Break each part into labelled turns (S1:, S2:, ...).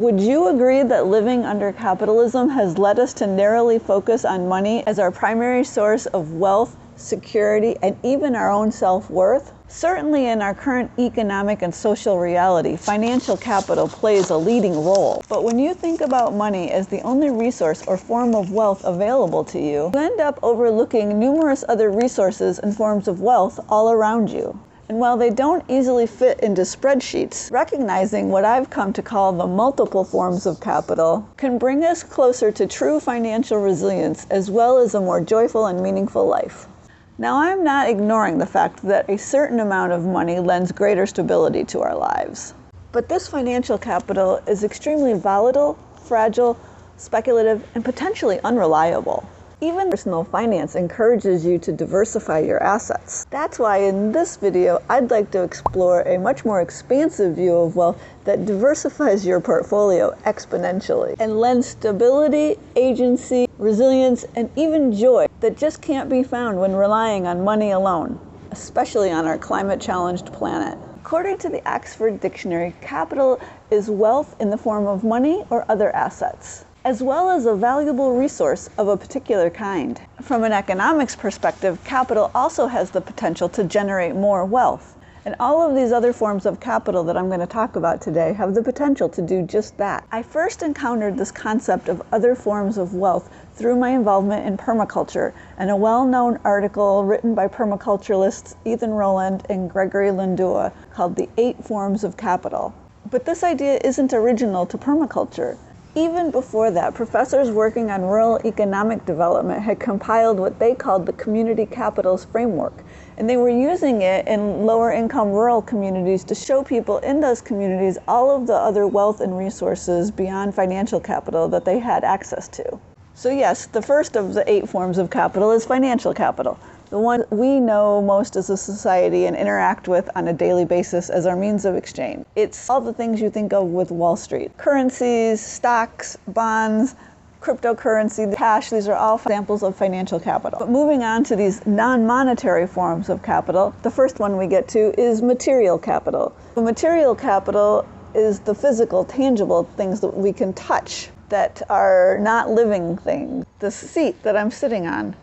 S1: Would you agree that living under capitalism has led us to narrowly focus on money as our primary source of wealth, security, and even our own self-worth? Certainly in our current economic and social reality, financial capital plays a leading role. But when you think about money as the only resource or form of wealth available to you, you end up overlooking numerous other resources and forms of wealth all around you. And while they don't easily fit into spreadsheets, recognizing what I've come to call the multiple forms of capital can bring us closer to true financial resilience as well as a more joyful and meaningful life. Now, I'm not ignoring the fact that a certain amount of money lends greater stability to our lives. But this financial capital is extremely volatile, fragile, speculative, and potentially unreliable. Even personal finance encourages you to diversify your assets. That's why in this video, I'd like to explore a much more expansive view of wealth that diversifies your portfolio exponentially and lends stability, agency, resilience, and even joy that just can't be found when relying on money alone, especially on our climate-challenged planet. According to the Oxford Dictionary, capital is wealth in the form of money or other assets, as well as a valuable resource of a particular kind. From an economics perspective, capital also has the potential to generate more wealth. And all of these other forms of capital that I'm going to talk about today have the potential to do just that. I first encountered this concept of other forms of wealth through my involvement in permaculture and a well-known article written by permaculturalists Ethan Rowland and Gregory Lindua called The 8 Forms of Capital. But this idea isn't original to permaculture. Even before that, professors working on rural economic development had compiled what they called the community capitals framework, and they were using it in lower income rural communities to show people in those communities all of the other wealth and resources beyond financial capital that they had access to. So yes, the first of the 8 forms of capital is financial capital, the one we know most as a society and interact with on a daily basis as our means of exchange. It's all the things you think of with Wall Street. Currencies, stocks, bonds, cryptocurrency, cash, these are all examples of financial capital. But moving on to these non-monetary forms of capital, the first one we get to is material capital. The material capital is the physical, tangible things that we can touch that are not living things. The seat that I'm sitting on,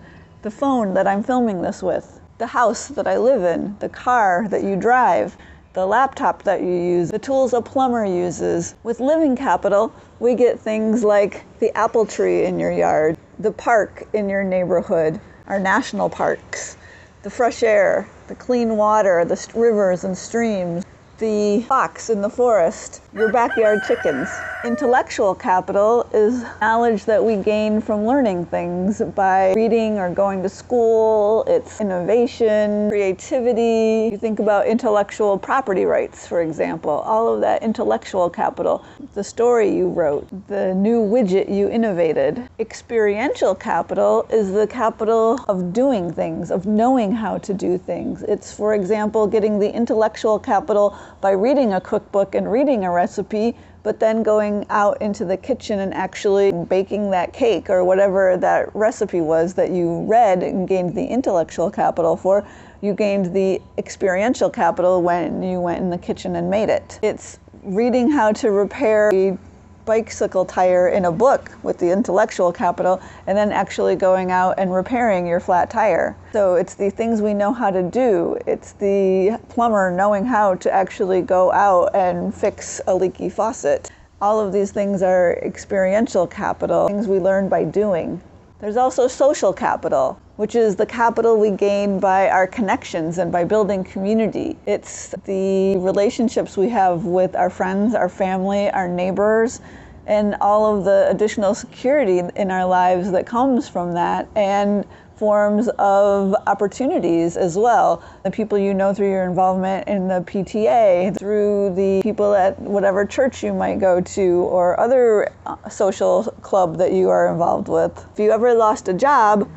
S1: the phone that I'm filming this with, the house that I live in, the car that you drive, the laptop that you use, the tools a plumber uses. With living capital, we get things like the apple tree in your yard, the park in your neighborhood, our national parks, the fresh air, the clean water, the rivers and streams, the fox in the forest, your backyard chickens. Intellectual capital is knowledge that we gain from learning things by reading or going to school. It's innovation, creativity. You think about intellectual property rights, for example. All of that intellectual capital. The story you wrote, the new widget you innovated. Experiential capital is the capital of doing things, of knowing how to do things. It's, for example, getting the intellectual capital by reading a cookbook and reading a recipe, but then going out into the kitchen and actually baking that cake or whatever that recipe was that you read and gained the intellectual capital for. You gained the experiential capital when you went in the kitchen and made it. It's reading how to repair a bicycle tire in a book with the intellectual capital, and then actually going out and repairing your flat tire. So it's the things we know how to do. It's the plumber knowing how to actually go out and fix a leaky faucet. All of these things are experiential capital, things we learn by doing. There's also social capital, which is the capital we gain by our connections and by building community. It's the relationships we have with our friends, our family, our neighbors, and all of the additional security in our lives that comes from that, and forms of opportunities as well. The people you know through your involvement in the PTA, through the people at whatever church you might go to, or other social club that you are involved with. If you ever lost a job,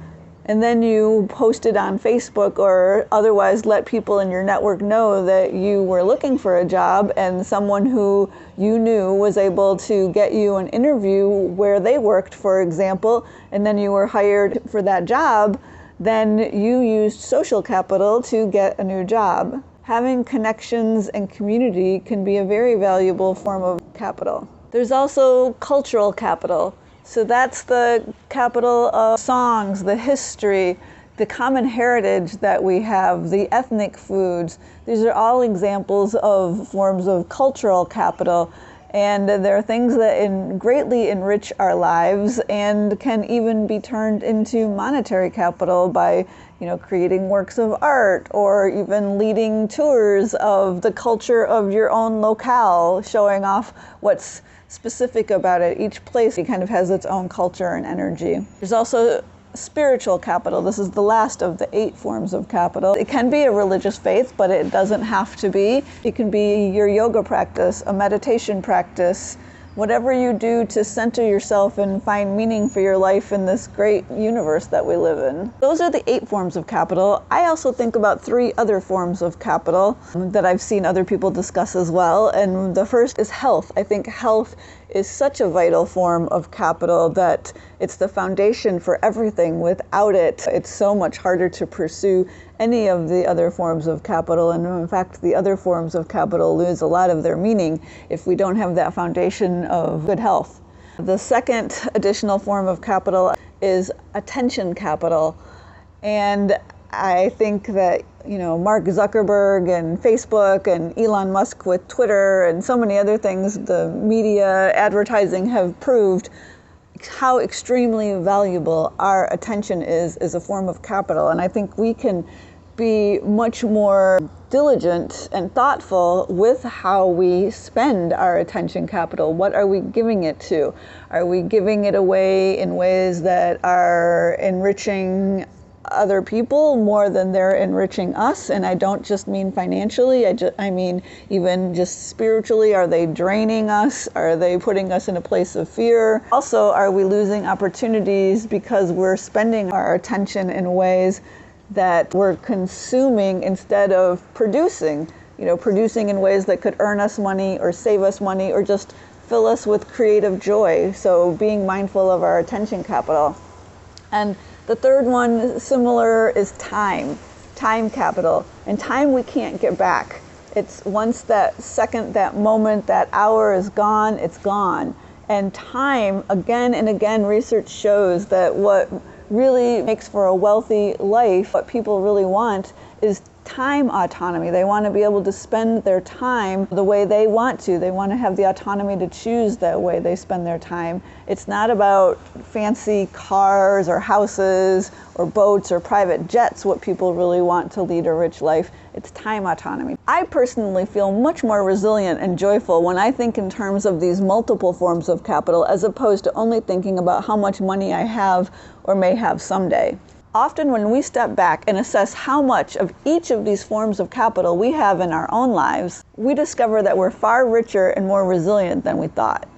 S1: and then you posted on Facebook or otherwise let people in your network know that you were looking for a job, and someone who you knew was able to get you an interview where they worked, for example, and then you were hired for that job, then you used social capital to get a new job. Having connections and community can be a very valuable form of capital. There's also cultural capital. So that's the capital of songs, the history, the common heritage that we have, the ethnic foods. These are all examples of forms of cultural capital. And there are things that greatly enrich our lives and can even be turned into monetary capital by, creating works of art or even leading tours of the culture of your own locale, showing off what's specific about it. Each place kind of has its own culture and energy. There's also spiritual capital. This is the last of the 8 forms of capital. It can be a religious faith, but it doesn't have to be. It can be your yoga practice, a meditation practice, whatever you do to center yourself and find meaning for your life in this great universe that we live in. Those are the 8 forms of capital. I also think about 3 other forms of capital that I've seen other people discuss as well. And the first is health. I think health is such a vital form of capital that it's the foundation for everything. Without it, it's so much harder to pursue any of the other forms of capital. And in fact, the other forms of capital lose a lot of their meaning if we don't have that foundation of good health. The second additional form of capital is attention capital. And I think that, Mark Zuckerberg and Facebook and Elon Musk with Twitter and so many other things, the media, advertising have proved how extremely valuable our attention is as a form of capital. And I think we can be much more diligent and thoughtful with how we spend our attention capital. What are we giving it to? Are we giving it away in ways that are enriching other people more than they're enriching us? And I don't just mean financially, I mean even just spiritually. Are they draining us? Are they putting us in a place of fear? Also, are we losing opportunities because we're spending our attention in ways that we're consuming instead of producing? Producing in ways that could earn us money or save us money or just fill us with creative joy. So being mindful of our attention capital. And the third one, similar, is time capital. And time we can't get back. It's once that second, that moment, that hour is gone, it's gone. And time, again and again, research shows that what really makes for a wealthy life, what people really want, is time autonomy. They want to be able to spend their time the way they want to. They want to have the autonomy to choose that way they spend their time. It's not about fancy cars or houses or boats or private jets, what people really want to lead a rich life. It's time autonomy. I personally feel much more resilient and joyful when I think in terms of these multiple forms of capital as opposed to only thinking about how much money I have or may have someday. Often when we step back and assess how much of each of these forms of capital we have in our own lives, we discover that we're far richer and more resilient than we thought.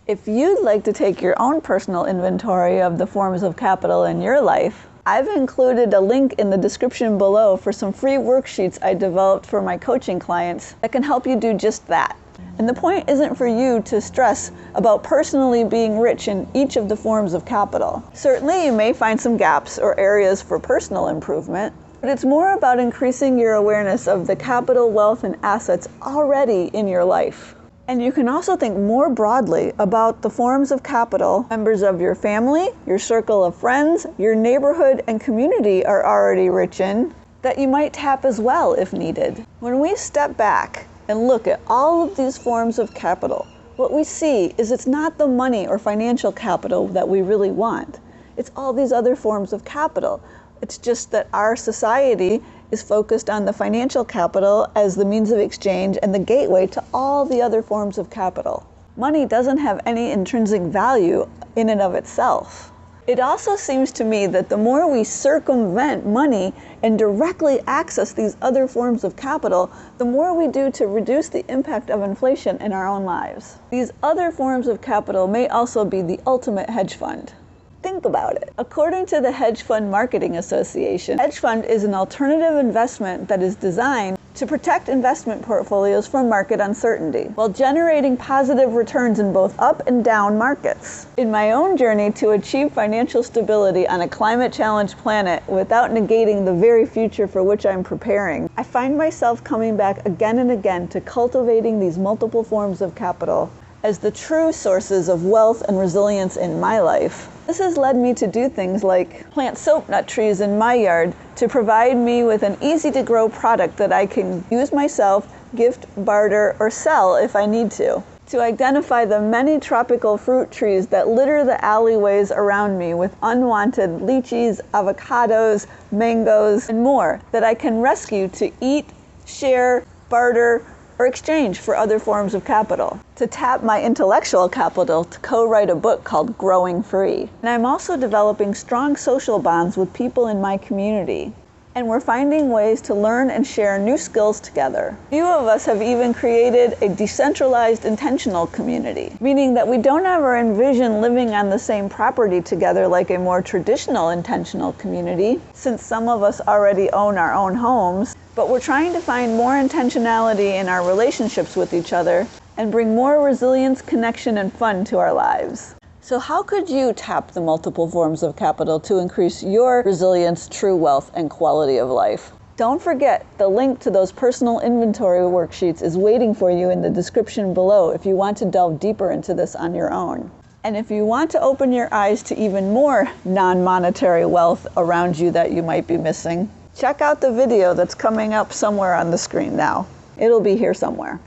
S1: If you'd like to take your own personal inventory of the forms of capital in your life, I've included a link in the description below for some free worksheets I developed for my coaching clients that can help you do just that. And the point isn't for you to stress about personally being rich in each of the forms of capital. Certainly you may find some gaps or areas for personal improvement, but it's more about increasing your awareness of the capital, wealth, and assets already in your life. And you can also think more broadly about the forms of capital members of your family, your circle of friends, your neighborhood and community are already rich in, that you might tap as well if needed. When we step back and look at all of these forms of capital, what we see is it's not the money or financial capital that we really want. It's all these other forms of capital. It's just that our society is focused on the financial capital as the means of exchange and the gateway to all the other forms of capital. Money doesn't have any intrinsic value in and of itself. It also seems to me that the more we circumvent money and directly access these other forms of capital, the more we do to reduce the impact of inflation in our own lives. These other forms of capital may also be the ultimate hedge fund. Think about it. According to the Hedge Fund Marketing Association, hedge fund is an alternative investment that is designed to protect investment portfolios from market uncertainty while generating positive returns in both up and down markets. In my own journey to achieve financial stability on a climate-challenged planet without negating the very future for which I'm preparing, I find myself coming back again and again to cultivating these multiple forms of capital as the true sources of wealth and resilience in my life. This has led me to do things like plant soap nut trees in my yard to provide me with an easy-to-grow product that I can use myself, gift, barter, or sell if I need to identify the many tropical fruit trees that litter the alleyways around me with unwanted lychees, avocados, mangoes, and more that I can rescue to eat, share, barter, or exchange for other forms of capital, to tap my intellectual capital to co-write a book called Growing Free. And I'm also developing strong social bonds with people in my community. And we're finding ways to learn and share new skills together. Few of us have even created a decentralized intentional community, meaning that we don't ever envision living on the same property together like a more traditional intentional community, since some of us already own our own homes, but we're trying to find more intentionality in our relationships with each other and bring more resilience, connection, and fun to our lives. So how could you tap the multiple forms of capital to increase your resilience, true wealth, and quality of life? Don't forget, the link to those personal inventory worksheets is waiting for you in the description below if you want to delve deeper into this on your own. And if you want to open your eyes to even more non-monetary wealth around you that you might be missing, check out the video that's coming up somewhere on the screen now. It'll be here somewhere.